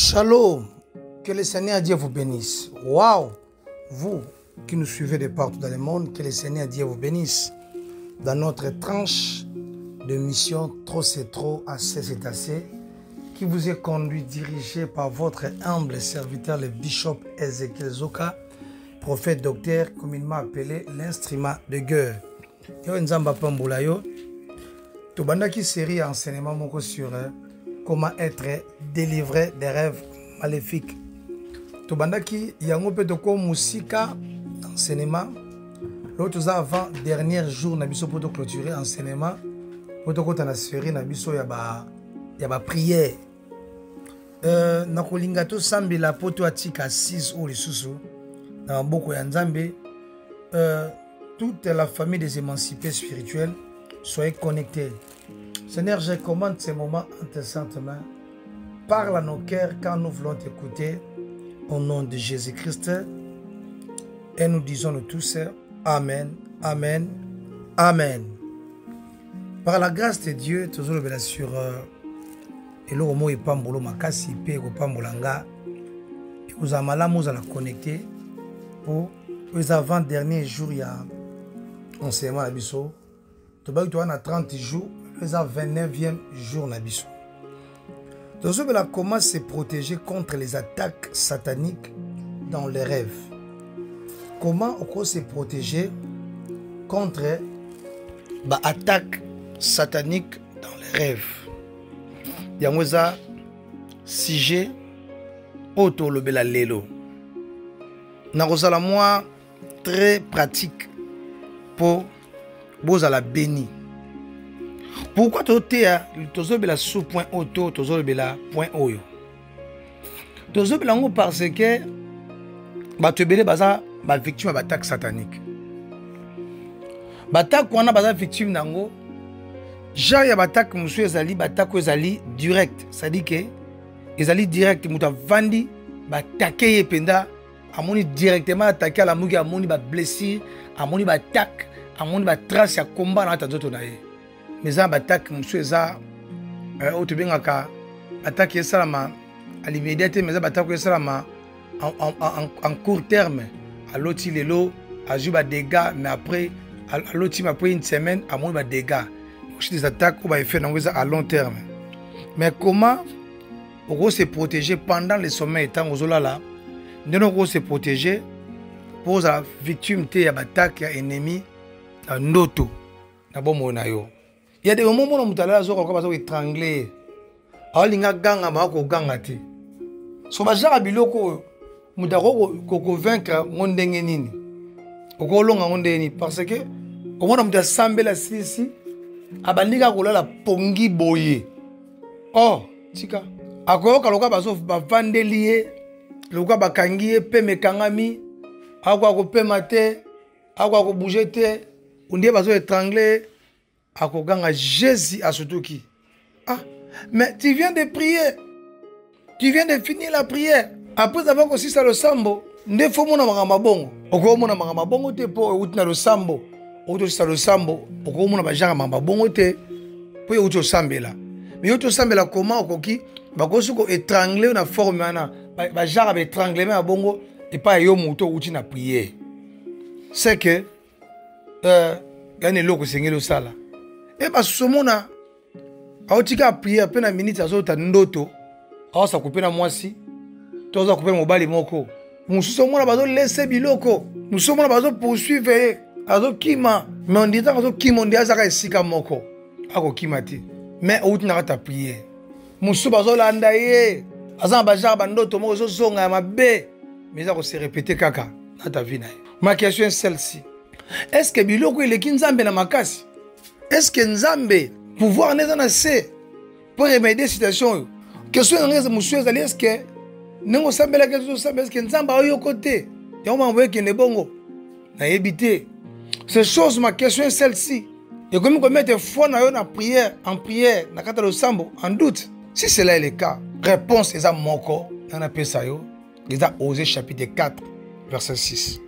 Shalom, que le Seigneur Dieu vous bénisse. Waouh, vous qui nous suivez de partout dans le monde, que le Seigneur Dieu vous bénisse. Dans notre tranche de mission Trop c'est trop, assez c'est assez, qui vous est conduit, dirigé par votre humble serviteur, le bishop Ezekiel Zoka, prophète docteur, communément appelé l'instrument de guerre. Yo nzamba pamboula yo, tobandaki série enseignement moko sur comment être délivré des rêves maléfiques. Tobandaki yango pe toko musika enseignement. L'autre avant dernier jour na biso poto clôturer enseignement. Poto kota na série na biso ya ba prière. Na kolinga to sambela poto atika 6 ou lisusu na mboko ya Nzambe. Toute la famille des émancipés spirituels, soyez connectés. Seigneur, je commande ces moments en tes saintes mains. Parle à nos cœurs quand nous voulons t'écouter. Au nom de Jésus-Christ. Et nous disons nous tous, Amen, Amen, Amen. Par la grâce de Dieu, toujours le sur Elo Omo et Pambolo Makasi, Pego Pambolanga. Et vous allez la connecter pour les avant-derniers jours. Il y a enseignement à Bisso. Tu vas avoir 30 jours, les 29e jour na Bisso. Donc, comment se protéger contre les attaques sataniques dans les rêves? Comment on peut se protéger contre les attaques sataniques dans les rêves? Il y a un sujet auto le bela lelo. Narosala moi très pratique pour vous à la béni. Pourquoi tu as le sous-point auto, tu as le point oyo? Tu as le parce que tu as une victime d'attaque satanique. L'attaque qu'on a victime nango, genre il y a attaque monsieur ezali, attaque ezali direct, ça dit que ezali direct, muta vandi, attaquer penda, amoni directement attaquer à la mugi, amoni ba blessure, amoni ba attaque, amoni ba trace ya combat na tazoto na ye. Mais ça attaque monsieur eza otobengaka attaque salama à l'immédiateté, mais ça attaque salama en court terme. À l'autre lelo a joué des dégâts, mais après à l'autre après une semaine à moins des dégâts. Des attaques qu'on va faire à long terme. Mais comment on peut se protéger pendant les sommets étant aux là? Nous devons se protéger pour la victime de l'attaque à ennemi à noto. Il y a des moments où on peut étrangler. Alors il y a des gens qui ont gangati. So bazara biloko mudako ko convaincre ngondenge nini. Okolonga ngondeni parce que au moins on doit sambela sisi abandika kolala pongi boye. Oh, tika. Akoyoka loka bazo bavandelier, loka bakangiye pe mekangami, akwa ko pema te, akwa ko bouger te, ondie bazo étrangler, akoganga Jésus asutuki. Ah, mais tu viens de prier. Tu viens de finir la prière. Après avoir aussi ça le sambo, ne faut mon amama bongo. Oko mon amama bongo te po outina le sambo. Outo ça le sambo, oko mon amama amama bongo te po outo sambela. Mais outo sambela comment okoki bakosuko étrangler na forme ana ba jara ba étrangler na bongo et pas yo muto outina prière. C'est que gane loko sengelo sala. Et ba somona aotika prière pe na minute azota ndoto. Alors ça coupe na mwasi. Tous à couper mon bali moko. Nous sommes là bazo laisser biloko. Nous sommes là bazo poursuivre. Azo kima. Mais on dit ça bazo kima on dit azaka esika moko. Ako kimati. Mais out na ta prière. Musu bazo landa ye. Azan bajar bandoto moko zo zonga mabe. Mais ça se répéter kaka dans ta vie na. Ma question est celle-ci. Est-ce que biloko il est kinzambe na makasi? Est-ce que nzambe pouvoir neza na se pour remédier situation? Question est monsieur ezali est-ce que nengo sambela kezo sambela est-ce que nzamba oyo côté et on m'envoie que ne bongo na éviter ces choses. Ma question est celle-ci. Et comme on mettre foi na yo na prière en prière na kata le sambo en doute si cela est le cas réponse est à moko dans la pesa yo les a Osée chapitre 4 verset 6.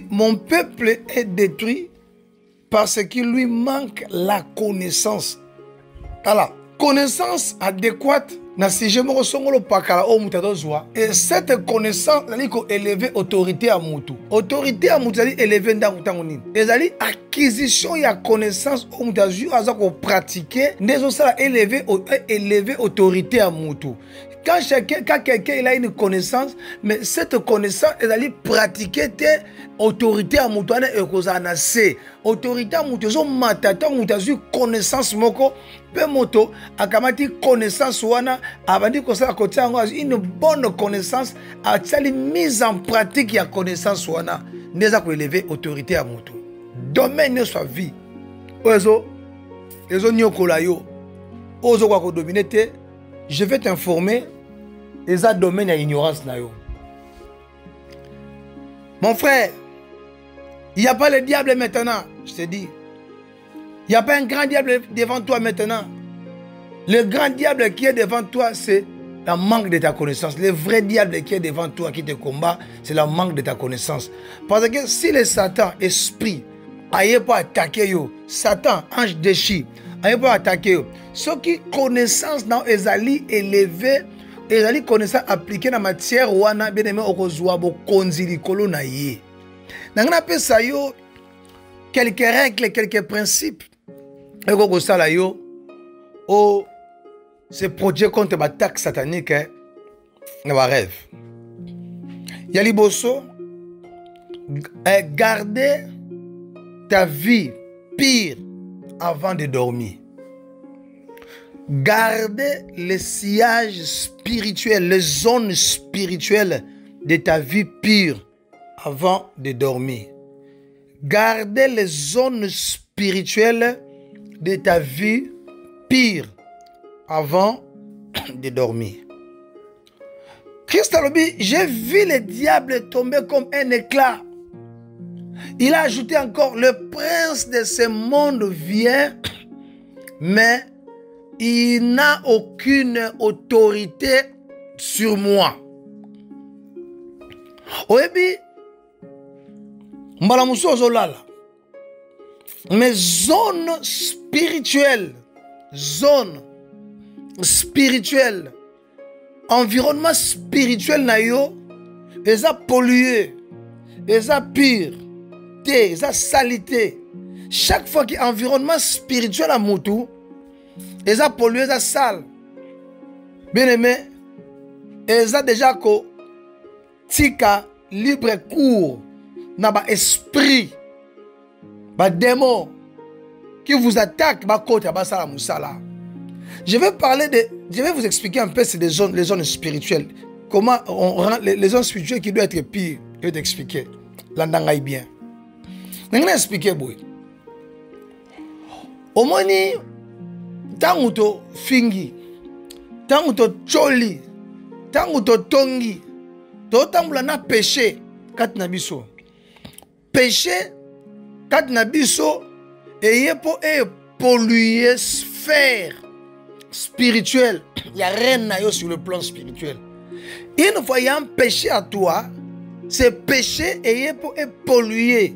Mon peuple est détruit parce qu'il lui manque la connaissance. Alors connaissance adéquate na sujet moko songolo pakala o mutado zwa et cette connaissance nali ko élever autorité à mutu autorité à mutu ali élever ndangu tango nini ezali acquisition ya connaissance o mutazu aza ko pratiquer ndezo sala élever autorité à mutu quand quelqu'un il a une connaissance mais cette connaissance ezali pratiquer te autorité à mutu ana ekozana se autorité à mutu zo matata mutazu connaissance moko pe moto akamati connaissance wana abandi kosala côté yango une bonne connaissance atali mise en pratique ya connaissance wana ndeza ko élever autorité ya moto domaine soit vie ozo nyokola yo ozo kwa ko dominer te je vais t'informer eza domaine ya ignorance na yo mon frère il n'y a pas le diable maintenant je te dis. Il n'y a pas un grand diable devant toi maintenant. Le grand diable qui est devant toi, c'est le manque de ta connaissance. Le vrai diable qui est devant toi, qui te combat, c'est le manque de ta connaissance. Parce que si le Satan, esprit, n'aille pas attaquer yo, Satan, ange déchu, n'aille pas attaquer yo, ce qui connaissance dans ezali élevé, ezali connaissance appliquée dans matière wana bien aimé okozwa bo konzili kolo na ye. Nangana pe sa yo quelques règles, quelques principes. Et quand ça là yo, oh, c'est projet contre l'attaque satanique, hein, dans rêve. Yali bosso, garder ta vie pire avant de dormir. Garder les sillages spirituels, les zones spirituelles de ta vie pure avant de dormir. Garder les zones spirituelles de ta vie pire avant de dormir. Christ a dit, j'ai vu le diable tomber comme un éclat. Il a ajouté encore, le prince de ce monde vient, mais il n'a aucune autorité sur moi. Oebi, mbalamuso zolala. Mais zone spirituelle, environnement spirituel na yo, eza pollué, eza pire, eza salité. Chaque fois qu'il y a environnement spirituel à Moutou, eza pollué, eza sale. Bien aimé, eza déjà ko tika libre cours na ba esprit. Bah démon qui vous attaque, bah côté bah ça la moussala. Je vais vous expliquer un peu les zones spirituelles. Comment on rend les zones spirituelles qui doivent être pires. Je vais t'expliquer. L'andangaï bien. Je vais expliquer boy. Au moins ni tanguto fingi, tanguto choli, tanguto tongi, to tambula na péché kat na biso. Péché kat na biso et pour polluer sphère spirituelle. Il y a rien na yo sur le plan spirituel. Une fois il y a un péché à toi, ce péché est pour polluer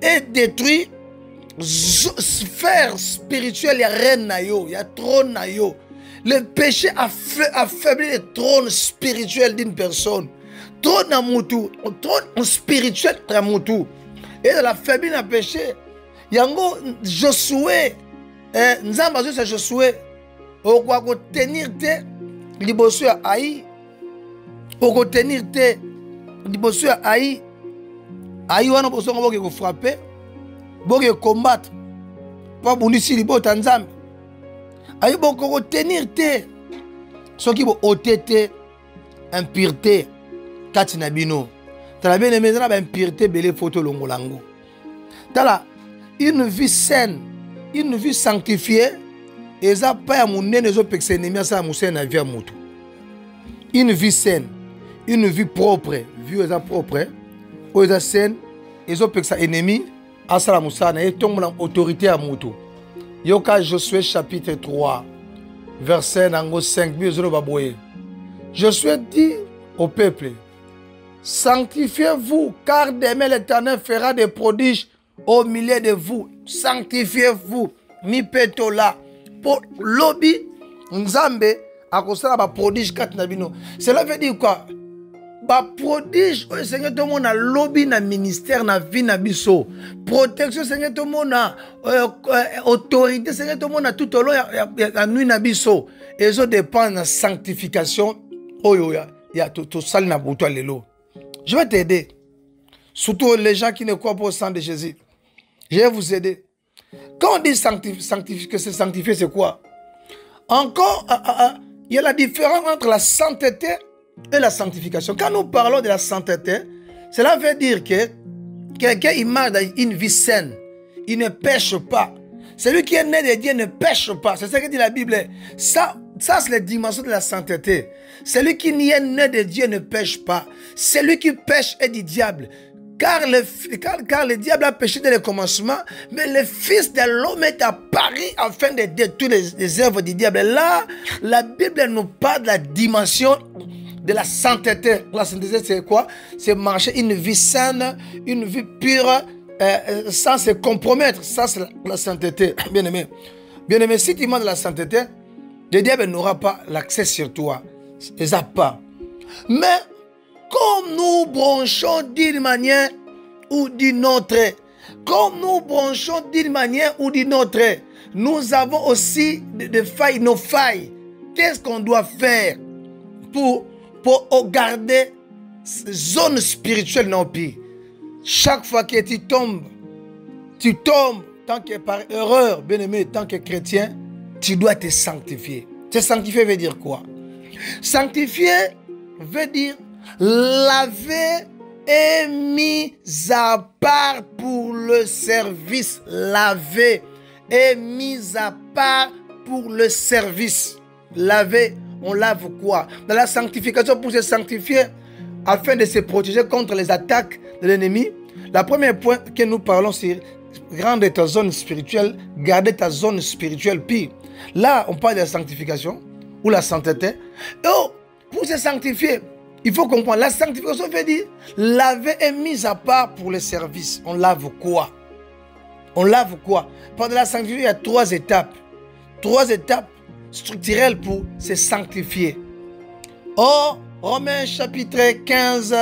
et détruire sphère spirituelle. Il y a rien na yo, il y a trône na yo. Le péché affaiblit le trône spirituel d'une personne. Trône à moutou, trône spirituel à moutou. Et de la faiblesse à péché. Yango Josué, Nzamba c'est Josué. Au quoi tenir te libosu ya Aï. Au tenir te libosu ya Aï. Aï wana boso ngoboke ko frapper. Boke combattre. Pas bonisi libota Nzamba. Aïe boko tenir te. Ce qui bo otete impureté katina bino. T'as bien aimé ça, impureté, belle photo longolango. T'as une vie saine, une vie sanctifiée, et ça pas à mon nez, les autres ennemis, ça à mon sein, à vie à moto. Une vie saine, une vie propre, vie propre, ou ça saine, les autres ennemis, à ça à mon sein, et tombe en autorité à moto. Yoka Josué chapitre 3, verset 5, Josué dit au peuple, sanctifiez-vous, car demain l'Éternel fera des prodiges au milieu de vous. Sanctifiez-vous. Mi petola. Pour lobby, Nzambe, akosala ba prodige kati na bino. Cela veut dire quoi? Ba prodige oyo Seigneur to mona lobby na ministère na vie na biso. Protection Seigneur to mona autorité Seigneur to mona tout au long ya nuit na biso. Et ça dépend de la sanctification oyo ya to sali na buto lelo. Je vais t'aider. Surtout les gens qui ne croient pas au sang de Jésus. Je vais vous aider. Quand on dit sanctifier, c'est sanctifier, c'est quoi? Encore, il y a la différence entre la sainteté et la sanctification. Quand nous parlons de la sainteté, cela veut dire que quelqu'un il marche dans une vie saine. Il ne pêche pas. Celui qui est né de Dieu ne pêche pas. C'est ce que dit la Bible. Ça c'est la dimension de la sainteté. Celui qui n'y est né de Dieu ne pêche pas. Celui qui pêche est du diable. Car le diable a péché dès le commencement, mais le Fils de l'homme est apparu afin de détruire les œuvres du diable. Là, la Bible nous parle de la dimension de la sainteté. La sainteté, c'est quoi? C'est marcher une vie saine, une vie pure, sans se compromettre. Ça, c'est la sainteté. Bien-aimé. Bien-aimé, si tu manques de la sainteté, le diable n'aura pas l'accès sur toi. Il n'a pas. Mais, comme nous branchons d'une manière ou d'une autre, nous avons aussi des failles, nos failles. Qu'est-ce qu'on doit faire pour garder zone spirituelle dans le pays? Chaque fois que tu tombes, tant que par erreur, bien-aimé, tant que chrétien, tu dois te sanctifier. Te sanctifier veut dire quoi? Sanctifier veut dire laver et mis à part pour le service. Laver et mis à part pour le service. Laver, on lave quoi? Dans la sanctification, pour se sanctifier, afin de se protéger contre les attaques de l'ennemi, le premier point que nous parlons, c'est rendre ta zone spirituelle, garder ta zone spirituelle pure. Là, on parle de la sanctification ou la sainteté. Oh, pour se sanctifier, il faut comprendre, la sanctification veut dire laver et mise à part pour le service. On lave quoi? On lave quoi? Pendant la sanctification, il y a 3 étapes. 3 étapes structurelles pour se sanctifier. Oh, Romains chapitre 15,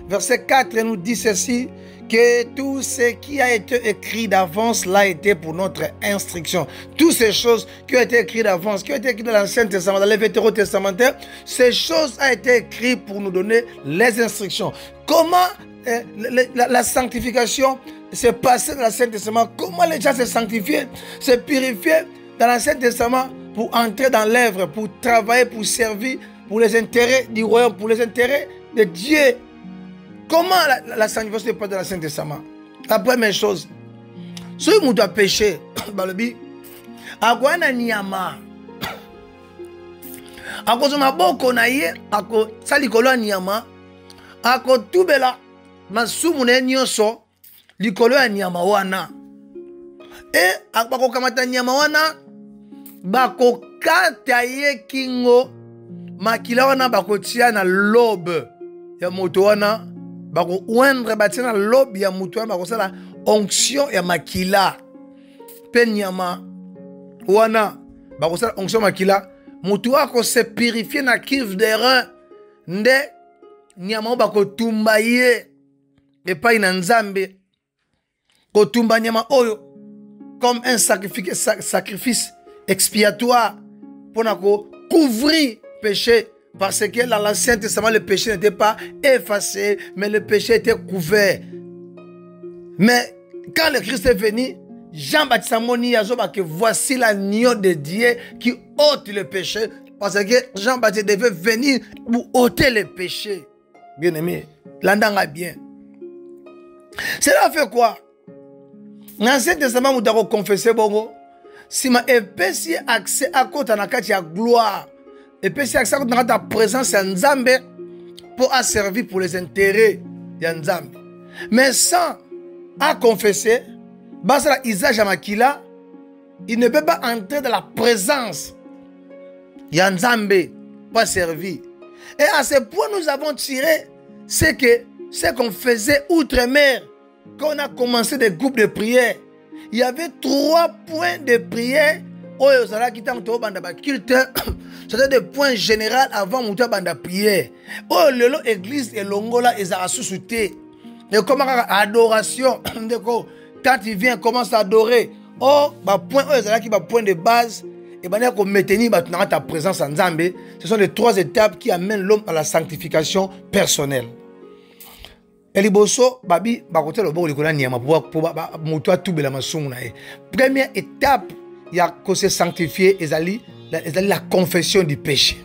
verset 4 nous dit ceci, que tout ce qui a été écrit d'avance l'a été pour notre instruction. Toutes ces choses qui ont été écrites d'avance, qui ont été écrites dans l'Ancien Testament, dans les Vétérotestamentaires, ces choses ont été écrites pour nous donner les instructions. Comment la sanctification s'est passée dans l'Ancien Testament? Comment les gens se sanctifiaient, se purifiaient dans l'Ancien Testament pour entrer dans l'œuvre, pour travailler, pour servir, pour les intérêts du royaume, pour les intérêts de Dieu? Comment la sanctification se passe dans l'Ancien Testament? La première chose, si vous avez péché, agwana niyama, ako maboko na ye, ako salikolo niyama, ako tubela masumu na nyonso likolo ya niyama wana. Et bako kamata niyama wana, bako kata ye kingo, makila wana bako tia na lobe ya moto wana. Bako ouendre batina lobe ya mutu wana bako sala onction ya makila. Penyama wana bako sala onction makila. Mutu wako se purifier na cuve de rein. Nde nyama bako tumba ye epai na Nzambe. Ko tumba nyama oyo comme un sacrifice expiatoire pour couvrir péché. Parce que dans l'Ancien Testament, le péché n'était pas effacé, mais le péché était couvert. Mais quand le Christ est venu, Jean-Baptiste Amoni a dit que voici l'agneau de Dieu qui ôte le péché. Parce que Jean-Baptiste devait venir pour ôter le péché. Bien aimé, l'endanga bien. Cela fait quoi? Dans l'Ancien Testament, vous avez confessé bongo. Si ma épaisse accès à côté de la gloire. Et puis c'est ça que nous avons ta présence en Nzambe pour servir pour les intérêts de Nzambe. Mais sans à confesser, Basala Isaac Makila, il ne peut pas entrer dans la présence de Nzambe pour servir. Et à ce point, nous avons tiré ce qu'on faisait outre-mer. Quand on a commencé des groupes de prière, il y avait 3 points de prière. C'était des points généraux avant Mouta Banda prière. Oh, l'église et l'ongola, ils ont sous-souté. Et comment adoration, quand il vient, commence à adorer. Oh, point, point de base. Et bien, qu'on maintenir ta présence en Zambé. Ce sont les 3 étapes qui amènent l'homme à la sanctification personnelle. Eliboso, babi, bakote le bon l'école niama pour moto tout bela masungna. Première étape, il y a que se sanctifier et la confession du péché.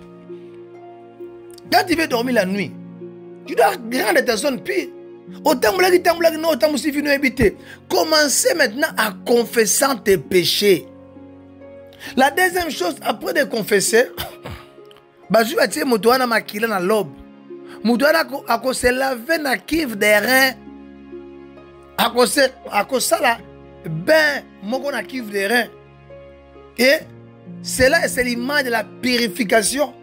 Quand tu veux dormir la nuit, tu dois rendre ta zone pire. Autant commencez maintenant à confesser tes péchés. La deuxième chose, après de confesser, je vais dire moto na makila na lobe. Moto na se laver na kive des reins. Akosala ben moko na kive des reins. Et cela c'est l'image de la purification.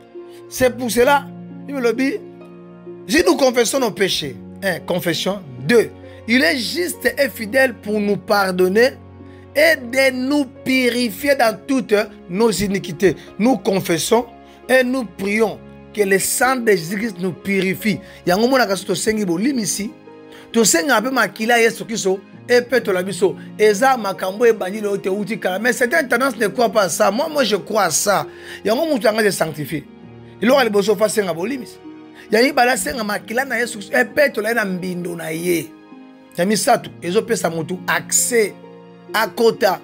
C'est pour cela, il me le dit, si nous confessons nos péchés, confession. 2. Il est juste et fidèle pour nous pardonner et de nous purifier dans toutes nos iniquités. Nous confessons et nous prions que le sang de Jésus nous purifie. Il y a un moment où sengi bolimisi, to senga ape makila Yesu Kristo et peut la biso. Eza makambo e bani le te uti kala. Mais certaines tendances ne croient pas à ça. Moi je crois à ça. Il y a un moment où tu as sanctifié. Il aura le besoin de faire senga bolimisi. Yami bala senga makila na Yesu epeto la na mbindo na ye. Yami satu ezo pesa mutu accès à kota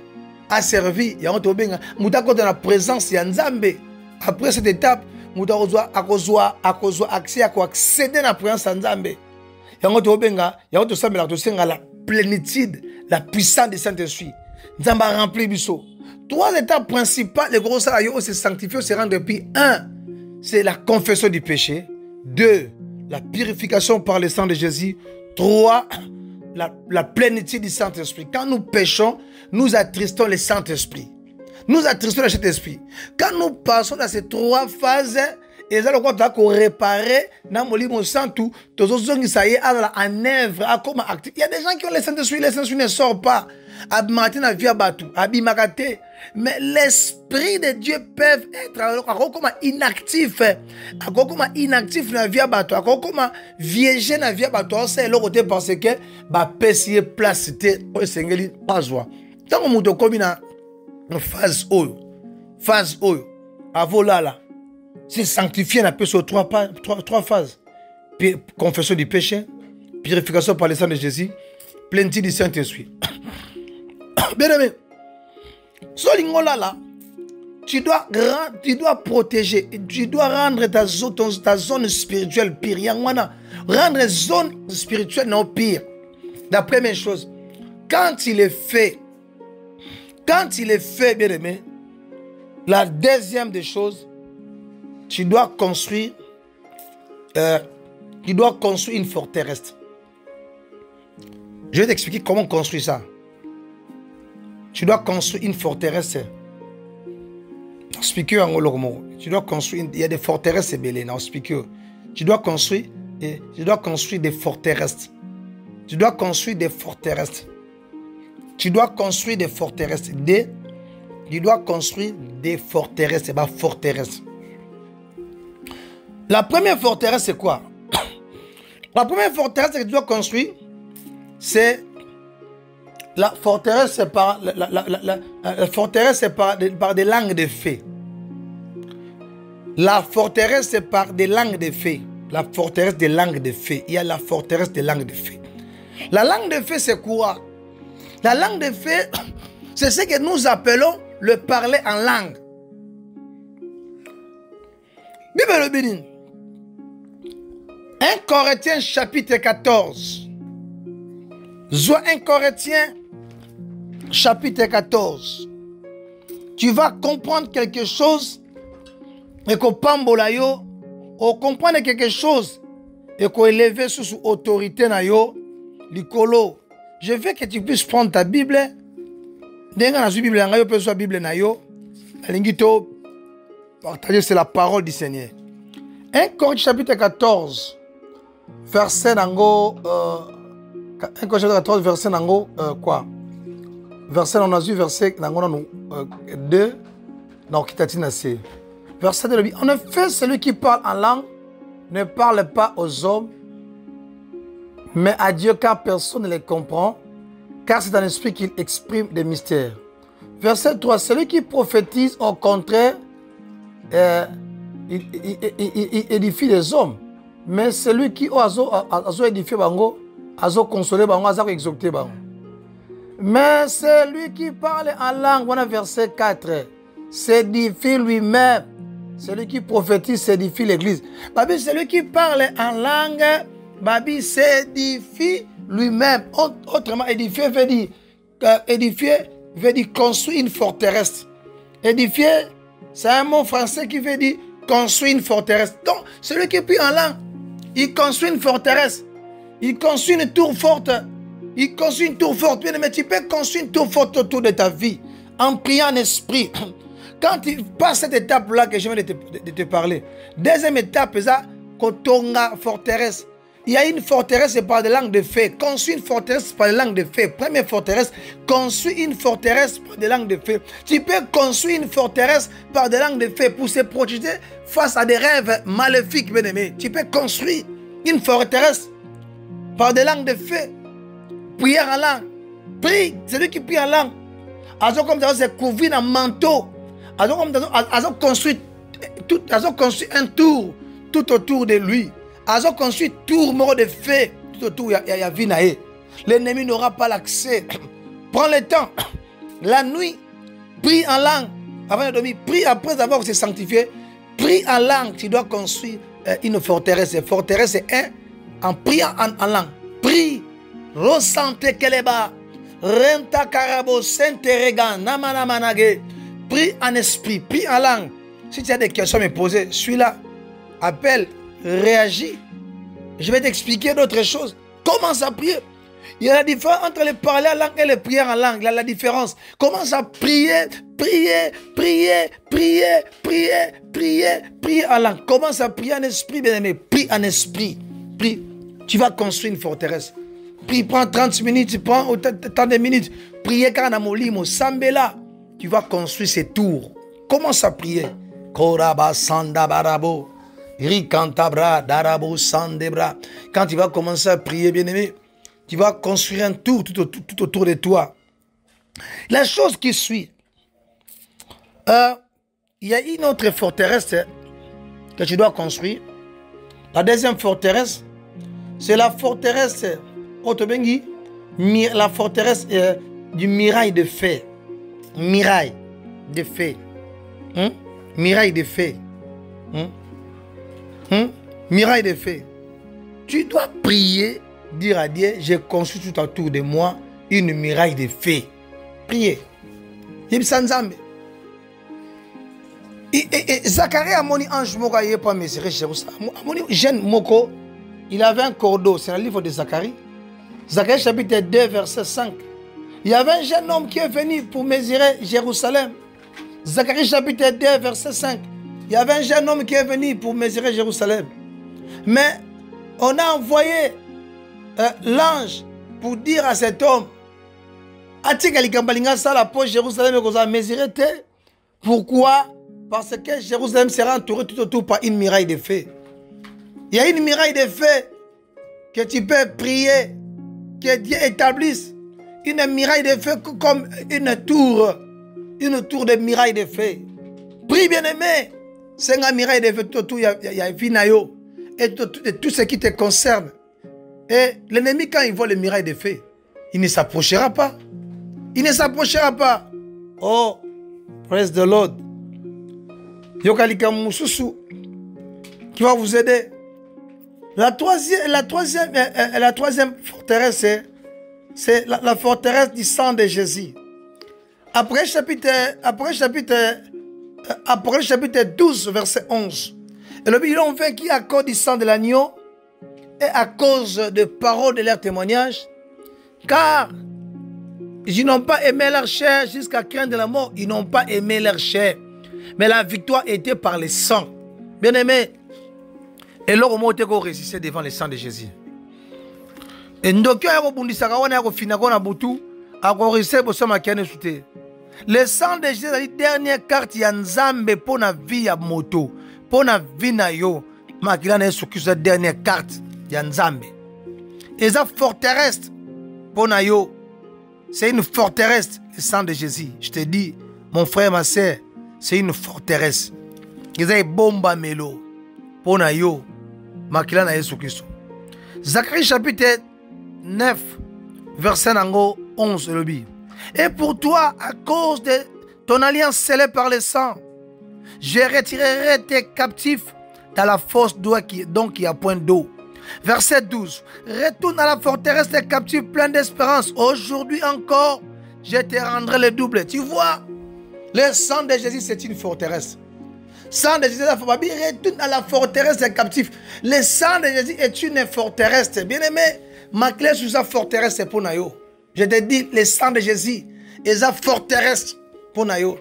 à servir ya on benga muta kota na présence ya Nzambe. Après cette étape muta akozwa accès à accéder na présence ya Nzambe. Ya on benga ya on sambela to senga la plénitude, la puissance du Saint-Esprit. Nzamba rempli biso. 3 étapes principales les gros salaires se sanctifier se rendre depuis 1 c'est la confession du péché. 2. La purification par le sang de Jésus. 3. La plénitude du Saint-Esprit. Quand nous péchons, nous attristons le Saint-Esprit. Nous attristons le Saint-Esprit. Quand nous passons dans ces 3 phases, et ça, nous réparer dans le livre saint tout, en œuvre, comme actif. Il y a des gens qui ont le Saint-Esprit ne sort pas. Mais l'Esprit de Dieu peut être comme inactif. Comme inactif dans la vie bateau. Comme vierge dans la vie bateau. C'est le côté parce que bah pèse place au Seigneur pas joie. Tant que nous comme une phase oyo avant là c'est sanctifié un peu sur 3 phases. Confession du péché, purification par le sang de Jésus, plénitude du Saint-Esprit. Bien aimé, là, tu dois protéger, tu dois rendre ta zone spirituelle pire. Rendre zone spirituelle non pire. La première chose, quand il est fait, bien aimé, la deuxième des choses, tu dois construire une forteresse. Je vais t'expliquer comment construire ça. Tu dois construire une forteresse. Tu dois construire. Il y a des forteresses belées. Tu dois construire des forteresses. Tu dois construire des forteresses. Tu dois construire des forteresses. Tu dois construire des forteresses. C'est pas forteresse. La première forteresse, c'est quoi? La première forteresse que tu dois construire, c'est la forteresse, c'est par la forteresse, c'est par des langues de feu. La forteresse, c'est par des langues de feu. La forteresse des langues de feu. Il y a la forteresse des langues de feu. La langue de feu, c'est quoi? La langue de feu, c'est ce que nous appelons le parler en langue. Bible le bénin. 1 Corinthiens chapitre 14. 1 Corinthiens chapitre 14. Tu vas comprendre quelque chose et qu'on pambolayo, ou comprendre quelque chose et qu'on élève sous autorité na yo, likolo. Je veux que tu puisses prendre ta Bible. Denga na Bible na yo, peut soit Bible na yo. Alingito partager c'est la parole du Seigneur. 1 Corinthiens chapitre 14. Verset nango 1 Corinthiens 14 verset nango quoi? Verset on a vu verset nango 2 dans Kitatina c'est Verset 2. En effet, celui qui parle en langue ne parle pas aux hommes, mais à Dieu, car personne ne les comprend, car c'est dans l'esprit qu'il exprime des mystères. Verset 3. Celui qui prophétise, au contraire, il édifie les hommes. Mais celui qui a édifié, a consolé, a exhorté. Mais celui qui parle en langue, voilà verset 4, s'édifie lui-même. Celui qui prophétise s'édifie l'église. Babi, celui qui parle en langue, Babi s'édifie lui-même. Autrement, édifier veut dire construire une forteresse. Édifier, c'est un mot français qui veut dire construire une forteresse. Donc, celui qui prie en langue, il construit une forteresse. Il construit une tour forte. Il construit une tour forte. Mais tu peux construire une tour forte autour de ta vie en priant en esprit. Quand tu passes cette étape-là que je viens de te parler, deuxième étape, c'est Kotonga forteresse. Il y a une forteresse par des langues de feu. Construis une forteresse par des langues de feu. Première forteresse, construis une forteresse par des langues de feu. Tu peux construire une forteresse par des langues de feu pour se protéger face à des rêves maléfiques, bien aimé. Tu peux construire une forteresse par des langues de feu. Prière en langue. Prie. Celui qui prie en langue. Azo comme ça, c'est couvrir un manteau. Azo construit un tour tout autour de lui. Azo construit tour mort de feu tout autour. Il y a Vinae. L'ennemi n'aura pas l'accès. Prends le temps. La nuit, prie en langue. Avant de dormir, prie après avoir se sanctifié. Prie en langue. Tu dois construire une forteresse. Forteresse, c'est en priant en langue. Prie. Ressentez Keleba. Renta Karabo, Saint-Regan, Namanamanage. Prie en esprit, prie en langue. Si tu as des questions à me poser, suis là. Appelle, réagis. Je vais t'expliquer d'autres choses. Commence à prier. Il y a la différence entre le parler en langue et le prier en langue. Il y a la différence. Commence à prier, prier, prier, prier, prier, prier, prier en langue. Commence à prier en esprit, bien aimé. Prie en esprit. Prie. Tu vas construire une forteresse. Prie, prends 30 minutes, tu prends autant de minutes. Priez Kanamolimo, Sambela. Tu vas construire ces tours. Commence à prier. Koraba Sanda Barabo. Rikantabra Darabo Sandebra. Quand tu vas commencer à prier, bien-aimé, tu vas construire un tour tout autour de toi. La chose qui suit, il y a une autre forteresse que tu dois construire. La deuxième forteresse, c'est la forteresse Otobengi, la forteresse du mirail de feu. Mirail de feu. Mirail de feu. Mirail de feu. Tu dois prier, dire à Dieu, j'ai construit tout autour de moi une miraille de feu. Priez. Et Zacharie a moni ange moko aye pas mesurer Jérusalem. Jeune moko, il avait un cordeau, c'est le livre de Zacharie. Zacharie chapitre 2 verset 5. Il y avait un jeune homme qui est venu pour mesurer Jérusalem. Zacharie chapitre 2 verset 5. Il y avait un jeune homme qui est venu pour mesurer Jérusalem. Mais on a envoyé l'ange pour dire à cet homme, Jérusalem mesurer. Pourquoi? Parce que Jérusalem sera entourée tout autour par une muraille de feu. Il y a une muraille de feu que tu peux prier, que Dieu établisse. Une muraille de feu comme une tour de muraille de feu. Prie bien aimé. C'est une muraille de feu tout autour, il y a Vinayo. Et tout ce qui te concerne. Et l'ennemi, quand il voit les murailles de feu, il ne s'approchera pas. Il ne s'approchera pas. Oh, praise the Lord. Yokalika Moussousou qui va vous aider. La troisième forteresse, c'est la forteresse du sang de Jésus. Après chapitre 12, verset 11. Et le Bible, on fait qui à cause du sang de l'agneau et à cause de paroles de leur témoignage, car ils n'ont pas aimé leur chair jusqu'à craindre la mort. Ils n'ont pas aimé leur chair. Mais la victoire était par le sang. Bien aimé. Et là, on a résisté devant le sang de Jésus. Et nous avons résisté pour ce matin. Le sang de Jésus est la dernière carte ya Nzambe pour la vie ya moto. Pour la vie na yo. Makila na Yesu Christ la dernière carte ya Nzambe. Et ça forteresse pour na yo. C'est une forteresse, le sang de Jésus. Je te dis, mon frère, ma soeur, c'est une forteresse. Ils ont bomba melo pour na yo. Makila na Yesu Christ. Zacharie chapitre 9, verset 11, le dit. Et pour toi, à cause de ton alliance scellée par le sang, je retirerai tes captifs dans la fosse d'eau donc il n'y a point d'eau. Verset 12. Retourne à la forteresse des captifs plein d'espérance. Aujourd'hui encore, je te rendrai le double. Tu vois, le sang de Jésus, c'est une forteresse. Sang de Jésus, retourne à la forteresse des captifs. Le sang de Jésus est une forteresse. Bien aimé, ma clé sur sa forteresse, c'est pour Nayo. Je te dis, le sang de Jésus est sa forteresse pour Nayo.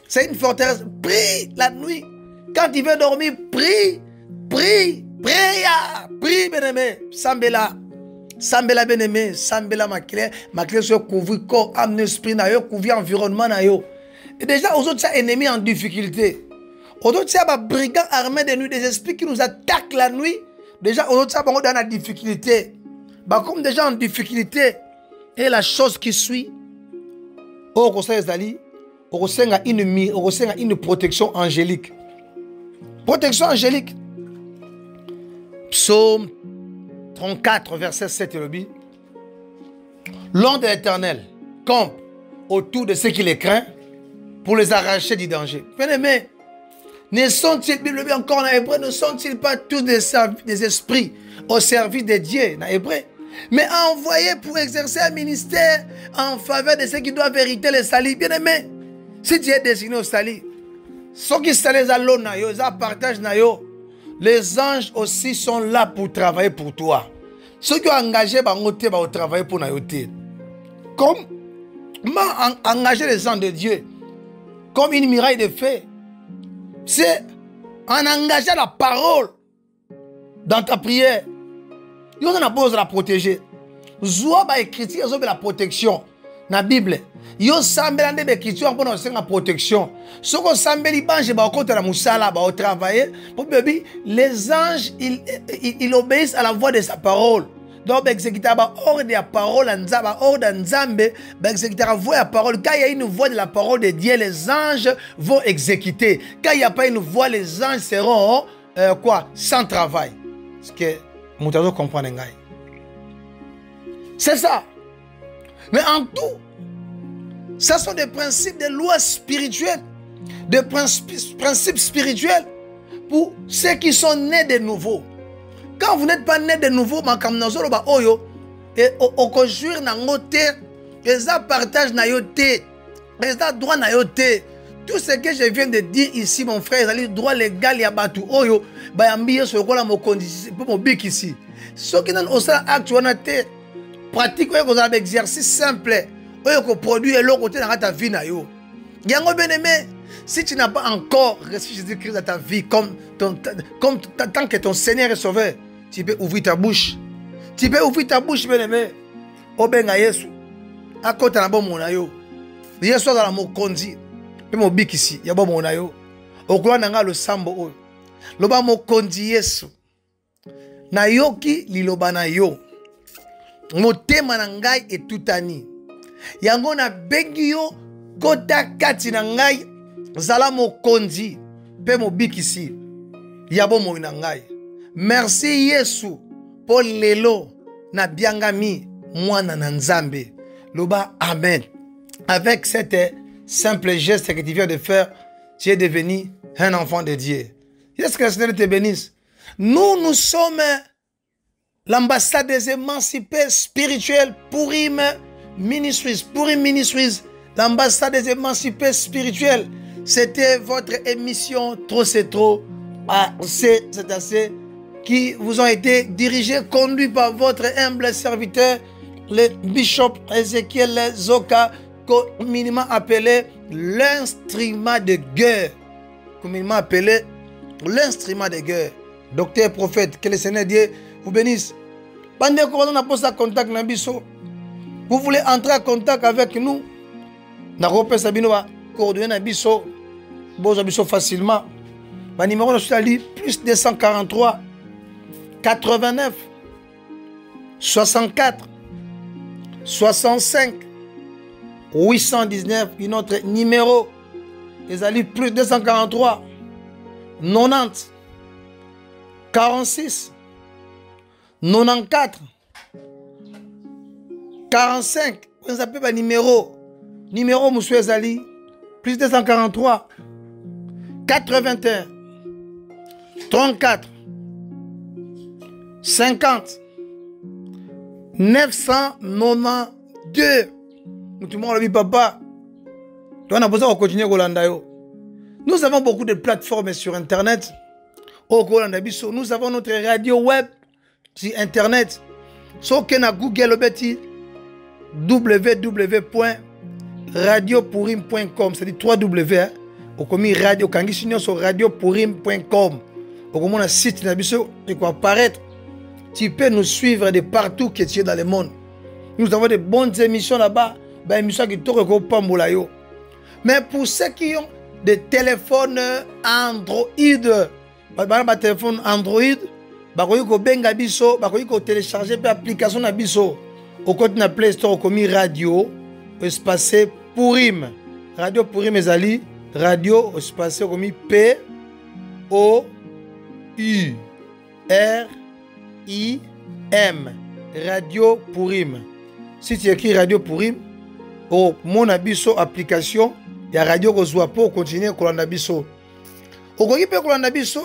C'est une forteresse. Prie la nuit. Quand tu veux dormir, prie. Prie. Prie, bien-aimé. Sambela. Sambela, bien-aimé. Sambela, ma clé sur couvrir corps, âme, esprit, Nayo, couvrir environnement, Nayo. Et déjà, aux autres, ça ennemis en difficulté. Aux autres, ça va brigands armés de nuit, des esprits qui nous attaquent la nuit. Déjà, aux autres, ça va dans la difficulté. Bah, comme déjà en difficulté. Et la chose qui suit, au conseil d'Ali, on ressent une protection angélique. Protection angélique. Psaume 34, verset 7 et le dit. L'ange de l'Éternel campe autour de ceux qui les craignent pour les arracher du danger. Bien aimé, ne sont-ils, Bible encore en hébreu, ne sont-ils pas tous des esprits au service de Dieu en hébreu? Mais envoyés pour exercer un ministère en faveur de ceux qui doivent hériter le salut. Bien aimé, si tu es destiné au salut, ceux qui sont les allos, ils partagent, les anges aussi sont là pour travailler pour toi. Ceux qui ont engagé, ils vont travailler pour nous. Comment engager les gens de Dieu comme une muraille de feu? C'est en engageant la parole dans ta prière. Ils ont besoin de la protéger. Zoua ba écriture, ils ont la protection. Dans la Bible, ils ont semblé des écritures pour nous la protection. Ce qu'on semble les banges, bah au la moussala, bah au travail. Pour bébé, les anges, ils obéissent à la voix de sa parole. Donc, exécuter hors de la parole, hors d'Anzambe, exécuter la voix de la parole. Quand il y a une voix de la parole de Dieu, les anges vont exécuter. Quand il n'y a pas une voix, les anges seront sans travail. Ce que Moutazo comprend. C'est ça. Mais en tout, ce sont des principes, des lois spirituelles, des principes spirituels pour ceux qui sont nés de nouveau. Quand vous n'êtes pas né de nouveau, et au conjure nangote, et ça partage nayote, et ça droit nayote. Tout ce que je viens de dire ici, mon frère, c'est le droit légal ya batu oyo, bayambiye sur quoi la mo condition pour mon bic ici. Ce qui n'ont pas actuellement pratique vous avez exercice simple, vous produit l'eau côté dans ta vie nayo. Yango bien aimé, si tu n'as pas encore reçu Jésus-Christ dans ta vie comme tant que ton Seigneur est sauveur, tu peux ouvrir ta bouche. Tu peux ouvrir ta bouche, bien aimé. Obenga Yesu. À côté de la bonne monayo. Yesu dans la mokondi. Et mon bic ici, il y a bon monayo. Au gloire nanga le sambo. Loba mokondi Yesu. Nayoki liloba na yo. Motema na ngai etutani. Yango na bengi yo kota kati na ngai zala mokondi pe mo bic ici. Yabo mo na ngai. Merci Yesu pour lelo na biangami mwana na Nzambe. Loba amen. Avec cette simple geste que tu viens de faire, tu es devenu un enfant de Dieu. Est-ce que le Seigneur te bénisse? Nous sommes l'ambassade des émancipés spirituels Purim Ministries. Purim Ministries, l'ambassade des émancipés spirituels. C'était votre émission Trop c'est trop, c'est assez, qui vous ont été dirigés, conduits par votre humble serviteur, le bishop Ezekiel Zoka, communément appelé l'instrument de guerre. Communément appelé l'instrument de guerre. Docteur prophète, que le Seigneur Dieu vous bénisse. Vous voulez entrer en contact avec nous, nakopesa bino ba coordonnées na biso boza biso facilement ba numéro na sali plus 243 89 64 65 819 une autre numéro ezali plus 243 90 46 94 45 vous appelez ba numéro monsieur ezali plus 243 81 34 50 992. Tout le monde a dit papa. On a besoin de continuer Kolanda yo. Nous avons beaucoup de plateformes sur internet. Au Kolanda biso, nous avons notre radio web sur internet. Sauf que na Google obeti www.radiopourim.com, c'est-à-dire 3W hein. Au commis radio kangi signon sur radiopourim.com. Au commis un site na biso et quoi apparaître. Tu peux nous suivre de partout que tu es dans le monde. Nous avons de bonnes émissions là-bas. Des émissions qui tournent pambola yo. Mais pour ceux qui ont des téléphones Android, par téléphone Android, bakoyi ko benga biso, bakoyi ko télécharger l'application na biso. Au côté na Play Store comme radio, espace Pourim. Radio Pourim ezali, radio espace comme P O U R I-M, Radio Pourim. Si tu écris Radio Pourim, au mon abisso application, il y a Radio Kozwa pour continuer Kolanda Bisso. Au Kogipe Kolanda Bisso,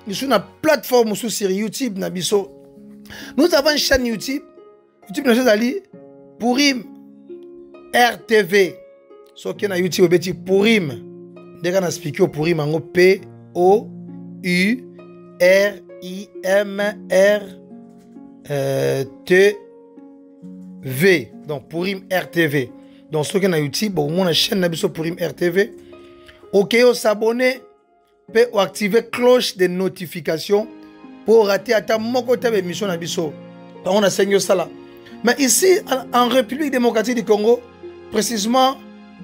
nous sommes sur une plateforme sur YouTube Nabisso. Nous avons une chaîne YouTube. YouTube nous allons Pourim RTV. Ce qui est sur YouTube, c'est Pourim. Dès qu'on a expliqué Pourim, en P O U R IMR TV. Donc Pourim RTV. Donc ceux qui ont YouTube, bon, mon chaîne Nabisso Pourim RTV. Ok, on s'abonner, peut activer cloche de notification pour rater à ta mon côté émission Nabisso. On a saigné ça là. Mais ici, en République démocratique du Congo, précisément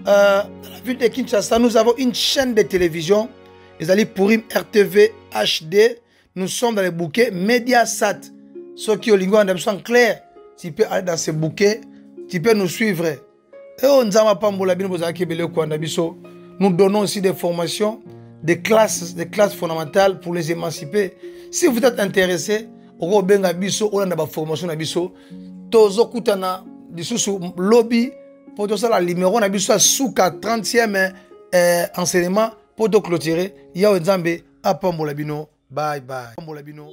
dans la ville de Kinshasa, nous avons une chaîne de télévision. Ils allaient Pourim RTV HD. Nous sommes dans les bouquets Mediasat. Ceux qui ont lingue en clair, tu peux aller dans ces bouquets, tu peux nous suivre. Et on nous donnons aussi des formations, des classes fondamentales pour les émanciper. Si vous êtes intéressé, on a une formation tozo kutana disusu lobby pour tout ça la numéro on a besoin sous 30e enseignement pour clôturer. Il y a un Zambé à Pambolabino. Bye bye. Pambolabino.